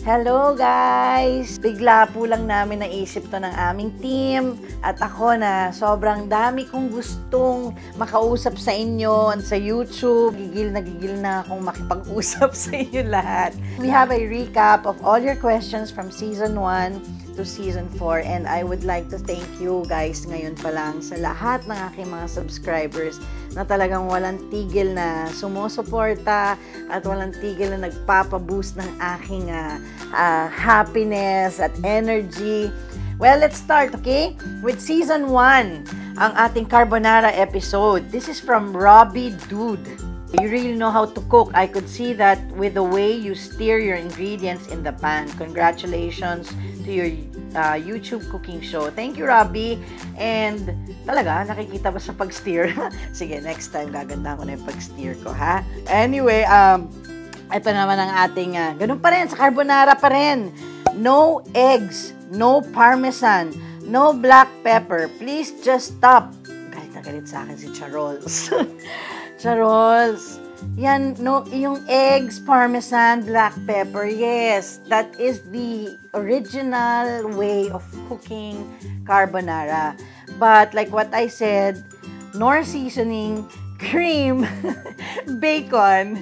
Hello guys! Bigla po lang namin naisip to ng aming team at ako na sobrang dami kong gustong makausap sa inyo sa YouTube. Gigil na akong makipag-usap sa inyo lahat. We have a recap of all your questions from Season 1 to Season 4 and I would like to thank you guys ngayon pa lang sa lahat ng aking mga subscribers na talagang walang tigil na sumusuporta at walang tigil na nagpapaboost ng aking happiness at energy. Well, let's start, okay? With Season 1, ang ating carbonara episode. This is from Robbie Dude. You really know how to cook. I could see that with the way you stir your ingredients in the pan. Congratulations to your YouTube cooking show. Thank you, Robbie. And talaga, nakikita ba sa pag-steer? Sige, next time gaganda ko na yung pag-steer ko, ha? Anyway, ito naman ang ating, ganun pa rin, sa carbonara pa rin. No eggs, no parmesan, no black pepper. Please just stop. Galit na galit sa akin si Charles. Charles, yan, no, yung eggs, parmesan, black pepper, yes, that is the original way of cooking carbonara. But like what I said, nor seasoning, cream, bacon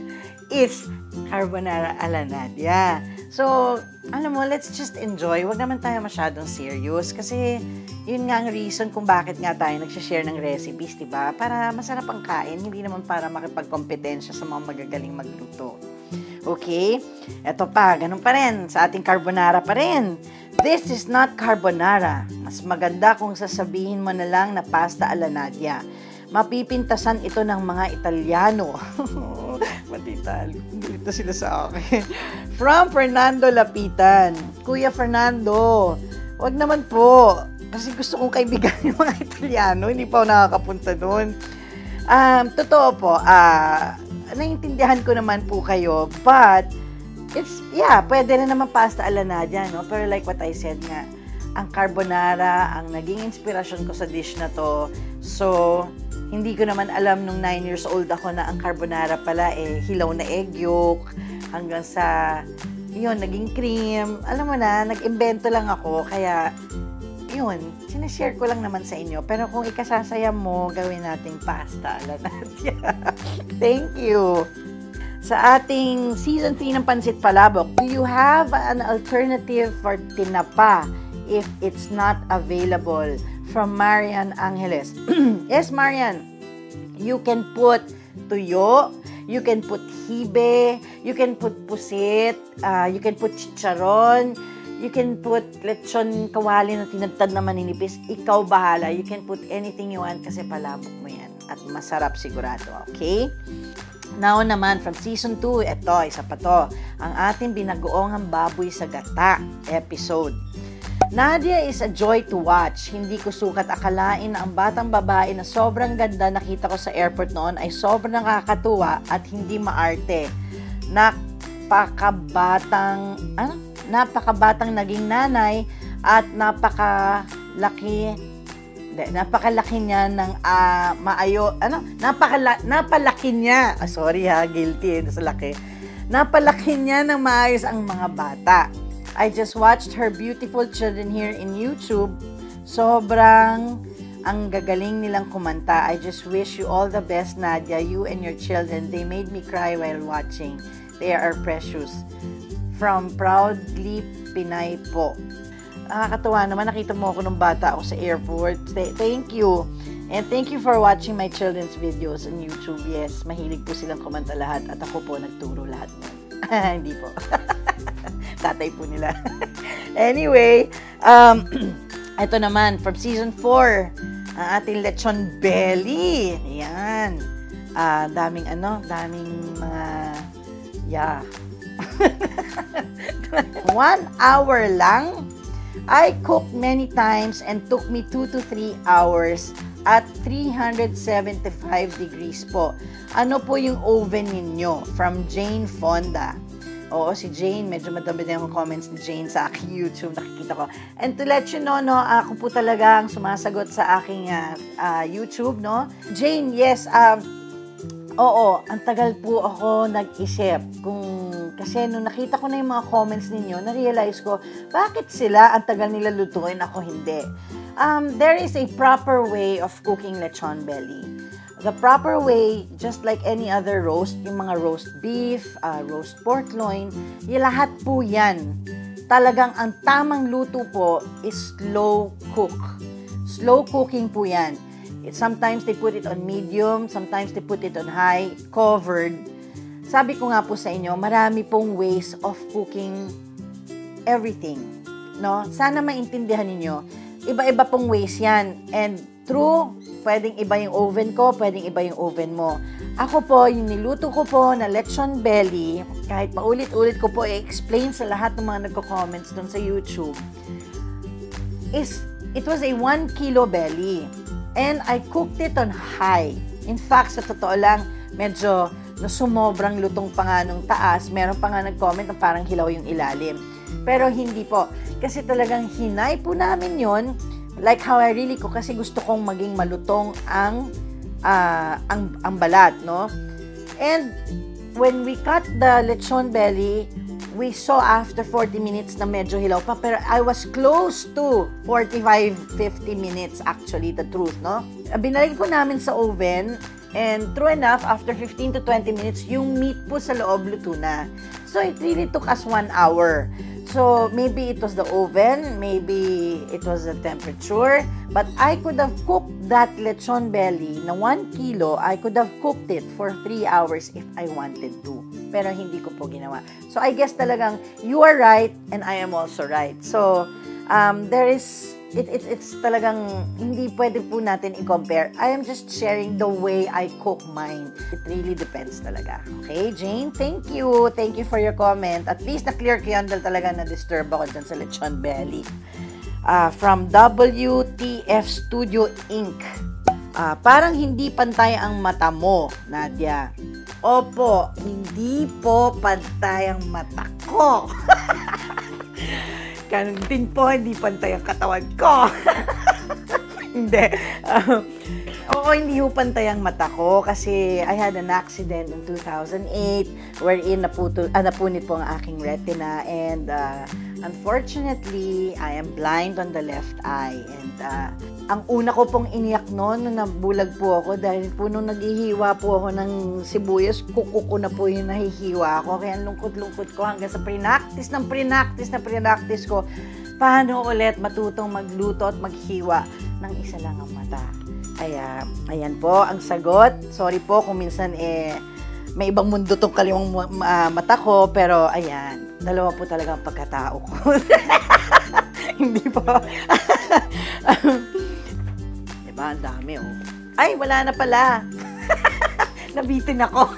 is carbonara ala Nadia. So, alam mo, let's just enjoy. Huwag naman tayo masyadong serious kasi yun nga ang reason kung bakit nga tayo nagsishare ng recipes, diba? Para masarap ang kain, hindi naman para makipagkompetensya sa mga magagaling magluto. Okay? Eto pa, ganun pa rin. Sa ating carbonara pa rin. This is not carbonara. Mas maganda kung sasabihin mo na lang na pasta ala Nadia. Mapipintasan ito ng mga Italiano. Matita, dito sila sa akin. From Fernando Lapitan. Kuya Fernando, wag naman po. Kasi gusto kong kaibigan yung mga Italiano. Hindi pa ako nakakapunta doon. Totoo po, naiintindihan ko naman po kayo. But, it's, yeah, pwede rin naman pasta ala Nadia, no? Pero like what I said nga, ang carbonara, ang naging inspirasyon ko sa dish na to. So, hindi ko naman alam nung 9 years old ako na ang carbonara pala hilaw na egg yolk hanggang sa yun, naging cream. Alam mo na, nag-imbento lang ako kaya yun, sinashare ko lang naman sa inyo. Pero kung ikasasaya mo, gawin nating pasta. Thank you. Sa ating Season 3 ng Pansit Palabok, do you have an alternative for tinapa if it's not available? From Marian Angeles. Yes, Marian. You can put tuyo, you can put hibe, you can put pusit, you can put chicharon, you can put lechon kawali na tinadtad na maninipis. Ikaw bahala. You can put anything you want kasi palabok mo yan. At masarap sigurado. Okay? Now naman, from Season 2, ito, isa pa to. Ang ating binagoong baboy sa gata episode. Nadia is a joy to watch. Hindi ko sukat akalain na ang batang babae na sobrang ganda nakita ko sa airport noon ay sobrang nakakatuwa at hindi maarte. Napakabatang naging nanay at napakalaki niya ng napalaki niya. Sorry ha, guilty sa laki. Napalaki niya ng maayos ang mga bata. I just watched her beautiful children here in YouTube. Sobrang ang gagaling nilang kumanta. I just wish you all the best, Nadia. You and your children. They made me cry while watching. They are precious. From Proudly Pinay po. Nakakatuwa naman. Nakita mo ako nung bata ako sa airport. Thank you. And thank you for watching my children's videos on YouTube. Yes, mahilig po silang kumanta lahat. At ako po nagturo lahat nun. Hindi po. Tatay po nila. Anyway, ito naman, from Season 4, ang ating lechon belly. Ayan. Daming mga, yeah. 1 hour lang. I cooked many times and took me 2 to 3 hours at 375 degrees po. Ano po yung oven ninyo? From Jane Fonda. Oo, si Jane, medyo madami na yung comments ni Jane sa aking YouTube, nakikita ko. And to let you know, no, ako po talaga ang sumasagot sa aking YouTube, no. Jane, yes, oo, ang tagal po ako nag-isip kung Kasi nung nakita ko na yung mga comments ninyo, na-realize ko, bakit sila ang tagal nila lutuin, ako hindi. There is a proper way of cooking lechon belly. The proper way, just like any other roast, yung mga roast beef, roast pork loin, yung lahat po yan. Talagang ang tamang luto po is slow cook. Slow cooking po yan. Sometimes they put it on medium, sometimes they put it on high, covered. Sabi ko nga po sa inyo, marami pong ways of cooking everything. No? Sana maintindihan ninyo. Iba-iba pong ways yan. And true, pwedeng iba yung oven ko, pwedeng iba yung oven mo. Ako po, yung niluto ko po na lechon belly, kahit paulit-ulit ko po i-explain sa lahat ng mga nagko-comments doon sa YouTube, it was a 1 kilo belly. And I cooked it on high. In fact, sa totoo lang, medyo sumobrang lutong pa nga nung taas. Meron pa nga nag-comment na parang hilaw yung ilalim. Pero hindi po. Kasi talagang hinay po namin yon, like how I really cook, kasi gusto kong maging malutong ang balat, no? And when we cut the lechon belly, we saw after 40 minutes na medyo hilaw pa, pero I was close to 45-50 minutes actually, the truth, no? Binalik po namin sa oven, and true enough, after 15 to 20 minutes, yung meat po sa loob luto na. So it really took us 1 hour. So, maybe it was the oven, maybe it was the temperature, but I could have cooked that lechon belly na 1 kilo, I could have cooked it for 3 hours if I wanted to. Pero hindi ko po ginawa. So, I guess talagang you are right and I am also right. So, it's talagang hindi pwede po natin i-compare. I am just sharing the way I cook mine. It really depends talaga. Okay, Jane? Thank you. Thank you for your comment. At least na-clear ko yun, talaga na-disturb ako dyan sa lechon belly. From WTF Studio Inc. Parang hindi pantay ang mata mo, Nadia. Opo, hindi po pantay ang mata ko. Ganun din po, hindi pantay ang katawan ko. Hindi. Oo, hindi po pantay ang mata ko kasi I had an accident in 2008 wherein napunit po ang aking retina, and unfortunately, I am blind on the left eye, and ang una ko pong iniyak noon, nung nabulag po ako, dahil po nung naghihiwa po ako ng sibuyas, kuko ko na po yung nahihiwa ako. Kaya ang lungkot-lungkot ko hanggang sa pre-practice ko, paano ulit matutong magluto at maghiwa ng isa lang ang mata. Kaya, ayan po ang sagot. Sorry po kung minsan may ibang mundo tong kaliwang mata ko, pero ayan, dalawa po talaga ang pagkatao ko. Hindi po. Diba? Ang dami, oh. Ay, wala na pala. Nabitin ako.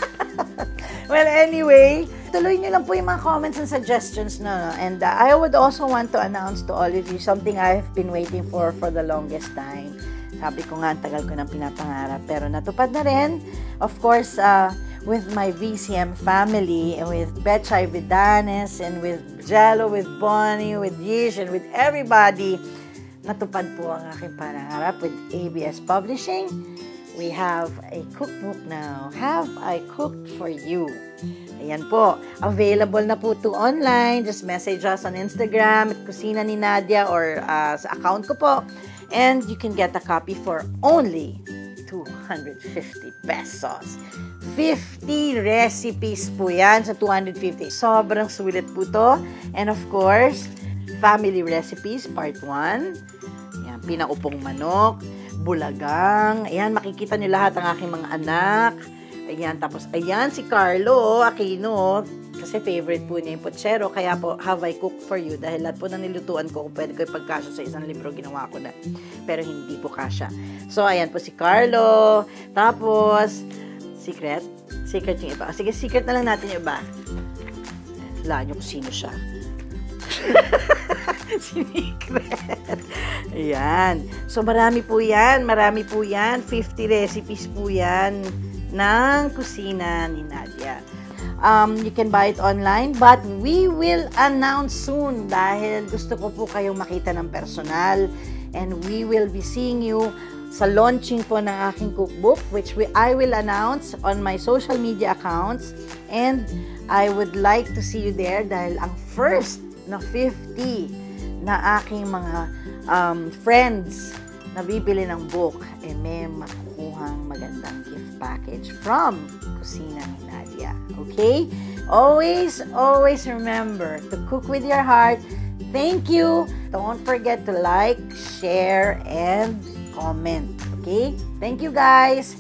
Well, anyway, tuloy nyo lang po yung mga comments and suggestions na. And I would also want to announce to all of you something I've been waiting for the longest time. Sabi ko nga, ang tagal ko nang pinapangarap. Pero natupad na rin. Of course, with my VCM family, and with Betchay Vidanes, and with Jello, with Bonnie, with Yish, and with everybody, natupad po ang aking pangarap with ABS Publishing. We have a cookbook now. Have I cooked for you? Ayan po. Available na po to online. Just message us on Instagram at Kusina ni Nadia or sa account ko po. And you can get a copy for only 250 pesos. 50 recipes po yan sa 250. Sobrang sulit po to. And of course, family recipes, part 1. Ayan, pinaupong manok, bulagang. Ayan, makikita nyo lahat ang aking mga anak. Ayan, tapos ayan si Carlo Aquino. Kasi favorite po niya yung pochero. Kaya po, have I cooked for you? Dahil lahat po na nilutuan ko, pwede ko ipagkasya sa isang libro, ginawa ko na. Pero hindi po kasya. So, ayan po si Carlo. Tapos, secret yung iba. Sige, secret na lang natin yung iba. Wala nyo kung sino siya. Secret. Ayan. So, marami po yan. 50 recipes po yan ng kusina ni Nadia. You can buy it online, but we will announce soon dahil gusto ko po kayong makita ng personal, and we will be seeing you sa launching po ng aking cookbook, which I will announce on my social media accounts. And I would like to see you there dahil ang first na 50 na aking mga friends na bibili ng book, may makukuhang magandang gift package from Kusina ni Nadia. Okay? Always remember to cook with your heart. Thank you. Don't forget to like, share, and comment. Okay? Thank you, guys.